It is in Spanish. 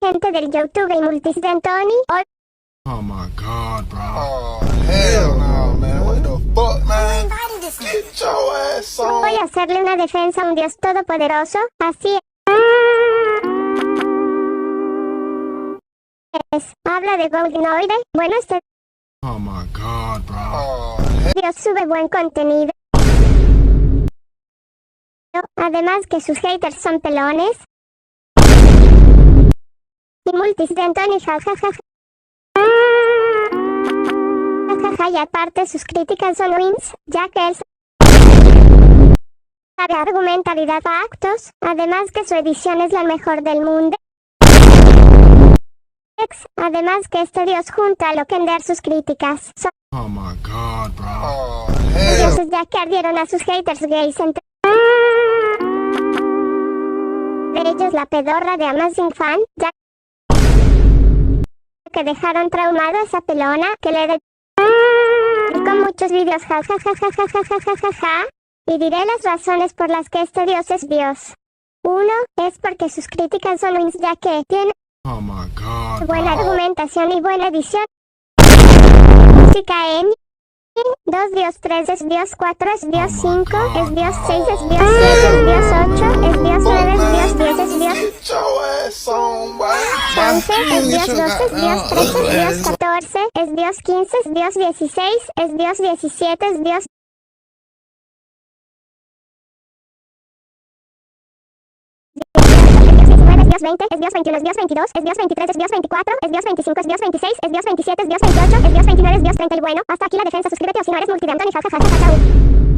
Gente del YouTube y Multisdentoni, hoy Oh my god, bro. Oh, hell no, man. What the fuck, man? Get your ass on. voy a hacerle una defensa a un Dios todopoderoso, así es. Habla de Goldnoide. Bueno, este Oh my god, bro. Oh, Dios sube buen contenido. Además que sus haters son pelones. Y Multisdentoni, jajaja. Jajaja, y aparte sus críticas son wins, ya que él sabe argumentar y da factos, además que su edición es la mejor del mundo. Además que este Dios junta a Lokender sus críticas. Son Oh my god, bro. oh, hell. dioses ya que ardieron a sus haters gays entre ellos la pedorra de Amazing Fan, ya que dejaron traumado a esa pelona que le y con muchos vídeos jajajajajajajajaja. Y diré las razones por las que este Dios es Dios. Uno, es porque sus críticas son wins ya que tiene Oh my god, buena bro. argumentación y buena edición. Música en 2, Dios 3, es Dios 4, es Dios 5, es Dios 6, es Dios 7, es Dios 8, es Dios 9, es Dios 10, es Dios Get your ass on, boy. 11, es Dios 12, es Dios 13, es Dios 14, es Dios 15, es Dios 16, es Dios 17, es Dios es Dios 20, es Dios 21, es Dios 22, es Dios 23, es Dios 24, es Dios 25, es Dios 26, es Dios 27, es Dios 28, es Dios 29, es Dios 30 y bueno, hasta aquí la defensa, suscríbete o si no eres Multisdentoni, jajajaja, chao.